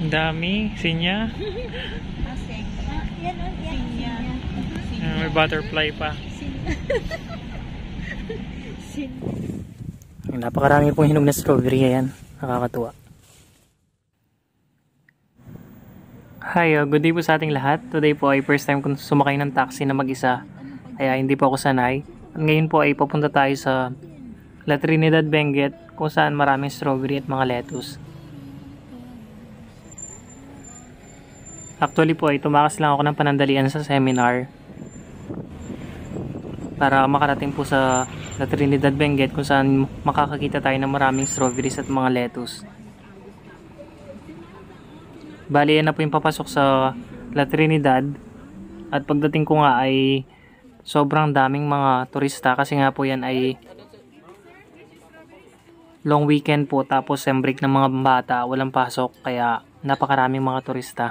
Ang dami. Sinya. May butterfly pa. Napakarami pong hinog na strawberry. Ayan. Nakakatuwa. Hi, good day po sa ating lahat. Today po ay first time kong sumakay ng taxi na mag-isa. Kaya hindi po ako sanay. At ngayon po ay papunta tayo sa La Trinidad, Benguet, kung saan maraming strawberry at mga lettuce. Actually po ay tumakas lang ako ng panandalian sa seminar para makarating po sa La Trinidad, Benguet, kung saan makakakita tayo ng maraming strawberries at mga lettuce. Bali, yan na po yung papasok sa La Trinidad. At pagdating ko nga ay sobrang daming mga turista kasi nga po yan ay long weekend po, tapos sem break ng mga bata, walang pasok, kaya napakaraming mga turista.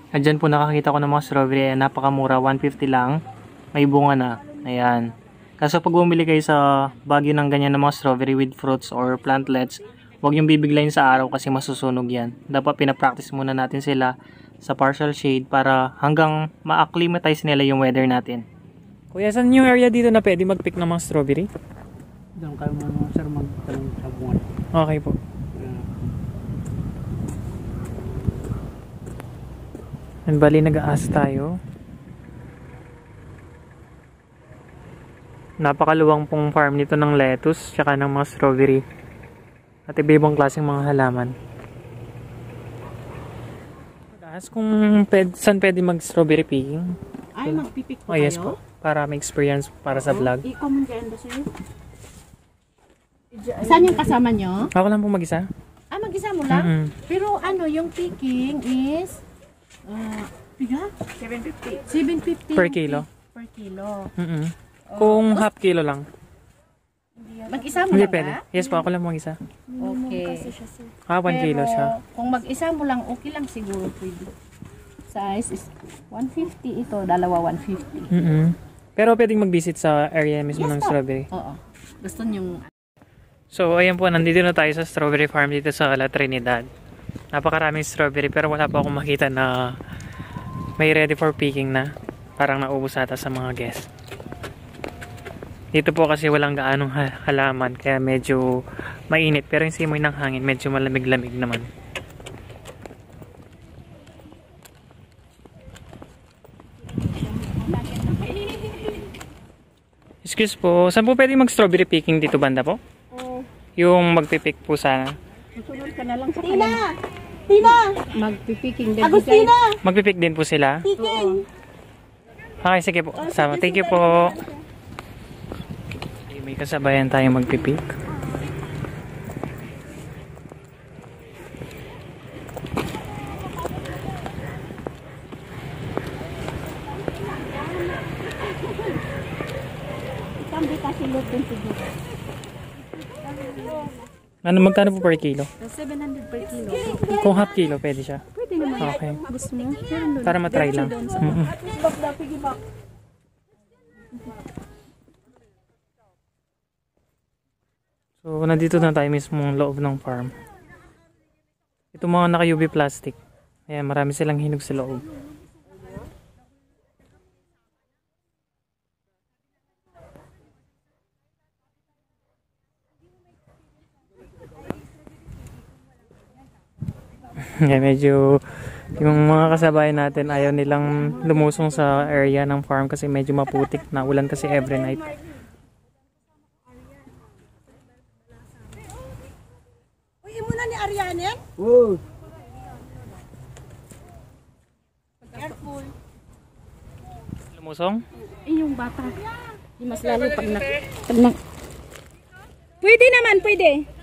At dyan po nakakita ko ng mga strawberry, napakamura, 150 lang, may bunga na, ayan. Kaso pag bumili kayo sa Baguio ng ganyan ng mga strawberry with fruits or plantlets, huwag yung bibiglayin sa araw kasi masusunog yan. Dapat pinapractice muna natin sila sa partial shade para hanggang ma-acclimatize nila yung weather natin. Kuya, saan yung area dito na pwede mag-pick ng mga strawberry? Doon kayo mga sir magtanong sa bunga. Okay po. And bali nag-aas tayo. Napakaluwang pong farm nito ng lettuce tsaka ng mga strawberry at iba-ibang klaseng mga halaman. Madalas kung saan pwede mag-strawberry picking. Ay, magpipik po yes kayo? po, para may experience para sa vlog. I-comment kayo ba sa'yo? Saan yung kasama nyo? Ako lang po mag-isa. Ah, mag-isa mo lang? Pero ano, yung picking is piga? 750. 750 Per kilo. Per kilo. Kung half kilo lang. Mag-isa mo Hindi lang pwede. ba? Yes po, ako lang mag-isa. Okay. 1 kilo siya. Kung mag-isa mo lang, okay lang siguro pwede. Size is 150 ito, dalawa 150. Pero pwedeng mag-visit sa area mismo ng strawberry. Oo. Gusto nyo. So, ayan po, nandito na tayo sa strawberry farm dito sa La Trinidad. Napakaraming strawberry pero wala pa akong makita na may ready for picking na. Parang naubos ata sa mga guests. Dito po kasi walang gaanong halaman kaya medyo mainit, pero yung simoy ng hangin medyo malamig-lamig naman. Excuse po, saan po pwede mag-strawberry picking dito banda po? Yung magpipick po sana. Susunod ka na lang sa Tina! Tina! Magpipiking din. Agustina! Magpipick din po sila? Picking! Okay, sige po. Sama. Thank you po. May kasabayan tayo magpipick. Ano, magkano po per kilo? 700 per kilo. Kung half kilo, pwede siya. Pwede naman. Okay. Gusto mo? Para matry lang. So, nandito na tayo mismo ng loob ng farm. Ito mga naka-UV plastic. Ayan, marami silang hinog sa loob. Yeah, medyo yung mga kasabayan natin ayaw nilang lumusong sa area ng farm kasi medyo maputik na ulan kasi every night. Uy, muna ni Ariane? Oh. Careful. Lumusong? Yung bata. Mas lalo pag Pwede naman, pwede.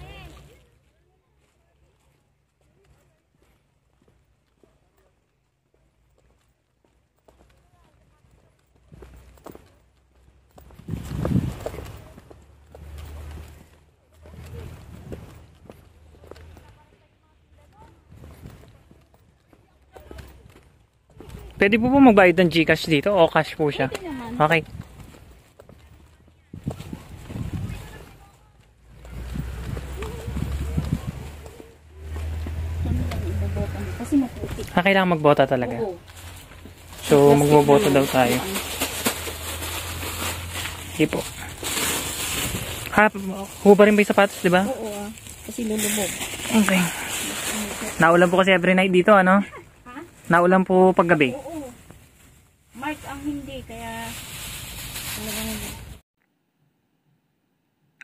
Pwede po magbayad ng GCash dito o cash po siya? Pwede naman. Okay. Kami lang iboboto kasi maputi. Kailangan magbota talaga. Oo. So, magboboto daw tayo. Sige po. Huba rin ba yung sapatos, di ba? Oo kasi lulubog. Okay. Naulan po kasi every night dito, ano? Ha? Naulan po paggabi. Oo. Mark ang hindi, kaya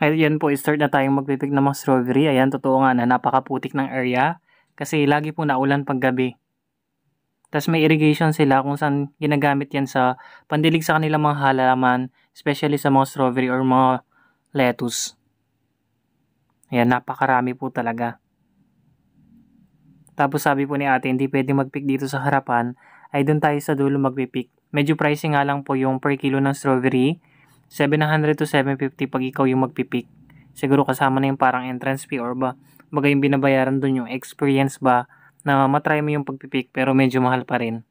Ayan po, start na tayong magpipik ng mga strawberry. Ayan, totoo nga na napakaputik ng area. Kasi lagi po naulan paggabi. Tapos may irrigation sila kung saan ginagamit yan sa pandilig sa kanilang mga halaman, especially sa mga strawberry or mga lettuce. Ayan, napakarami po talaga. Tapos sabi po ni ate, hindi pwede magpick dito sa harapan, ay doon tayo sa dulo magpipick. Medyo pricey nga lang po yung per kilo ng strawberry, 700 to 750 pag ikaw yung magpipick. Siguro kasama na yung parang entrance fee or ba, bagay yung binabayaran doon yung experience ba, na matry mo yung pagpipick pero medyo mahal pa rin.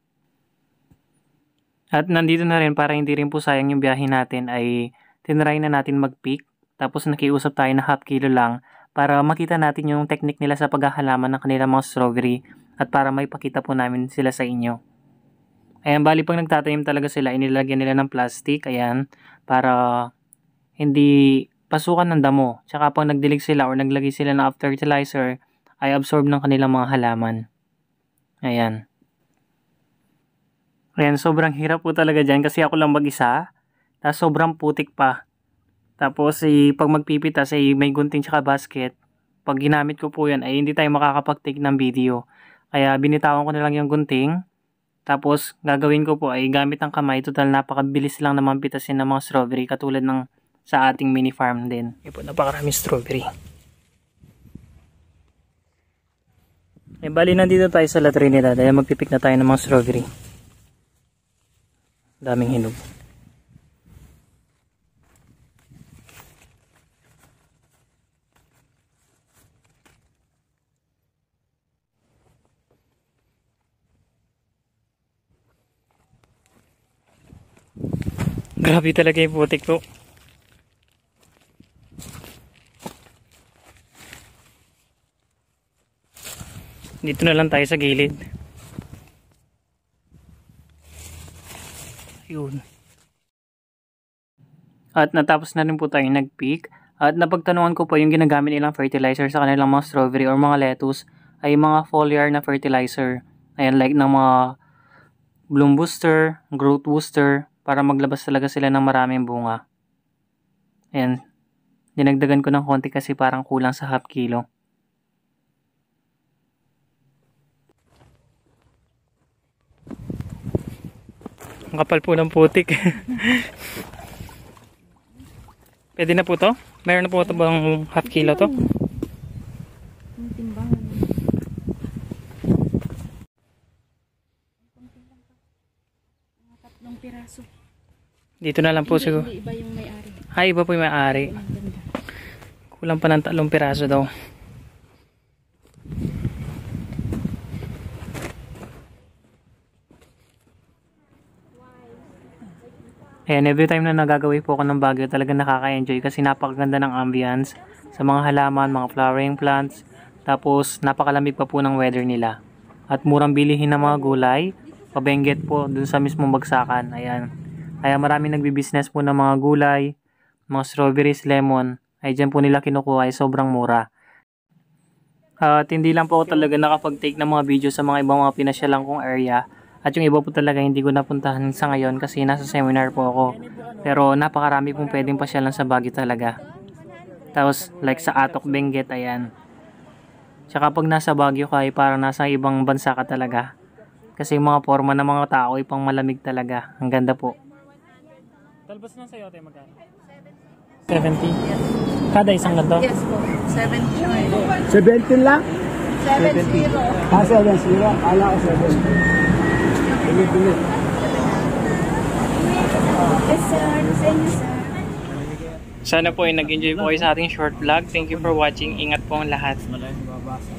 At nandito na rin para hindi rin po sayang yung biyahe natin ay tinry na natin magpick. Tapos nakiusap tayo na half kilo lang para makita natin yung technique nila sa paghahalaman ng kanilang mga strawberry at para may pakita po namin sila sa inyo. Ayan, bali pag nagtatanim talaga sila, inilagyan nila ng plastic, ayan, para hindi pasukan ng damo. Tsaka pag nagdilig sila or naglagay sila ng fertilizer, ay absorb ng kanilang mga halaman. Ayan. Ayan, sobrang hirap po talaga dyan kasi ako lang mag-isa. Tapos sobrang putik pa. Tapos pag magpipitas ay may gunting tsaka basket. Pag ginamit ko po yan ay hindi tayo makakapag-take ng video. Kaya binitawan ko na lang yung gunting. Tapos gagawin ko po ay gamit ang kamay. Total napakabilis lang naman pitasin ng mga strawberry katulad ng sa ating mini farm din. Ito po, napakaraming strawberry. Bali nandito tayo sa La Trinidad dahil magpipik na tayo ng mga strawberry. Daming hinog. Grabe talaga yung putik po. Dito na lang tayo sa gilid. Ayun. At natapos na rin po tayo nag-pick. At napagtanungan ko po yung ginagamit nilang fertilizer sa kanilang mga strawberry or mga lettuce ay mga foliar na fertilizer. Ayan, like ng mga bloom booster, growth booster, para maglabas talaga sila ng maraming bunga. Ayan. Dinagdagan ko ng konti kasi parang kulang sa half kilo. Ang kapal po ng putik. Pwede na po to? Meron na po ito bang half kilo to? yung timbangan. Mga 3 piraso. Dito na lang po siguro. Hindi iba yung may-ari. Ay, iba po yung may-ari. Ang ganda. Kulang pa ng 3 piraso daw. Ayan, every time na nagagawin po ako ng Baguio, talaga nakaka-enjoy kasi napakaganda ng ambience sa mga halaman, mga flowering plants. Tapos, napakalamig pa po ng weather nila. At murang bilihin ng mga gulay, pabenggit po dun sa mismong bagsakan. Ayan. Kaya maraming nagbi-business po ng mga gulay, mga strawberries, lemon. Ay dyan po nila kinukuha ay sobrang mura. At hindi lang po ako talaga nakapag-take ng mga video sa mga ibang mga pinasyalang kong area. At yung iba po talaga hindi ko napuntahan sa ngayon kasi nasa seminar po ako. Pero napakarami pong pwedeng pasyalan sa Baguio talaga. Tapos like sa Atok, Benguet, ayan. Tsaka pag nasa Baguio ka ay parang nasa ibang bansa ka talaga. Kasi yung mga forma ng mga tao ay pang malamig talaga. Ang ganda po. Talbos na sa'yo tayo magkano? 70? Kada isang ganito? Yes po. 70. 70 lang? 70. 70. 70. Kala ko 70. Pilit. Yes sir. Sa inyo sir. Sana po ay nag-enjoy po kayo sa ating short vlog. Thank you for watching. Ingat po ang lahat. Malaking babasa.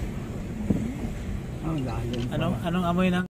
Anong amoy ng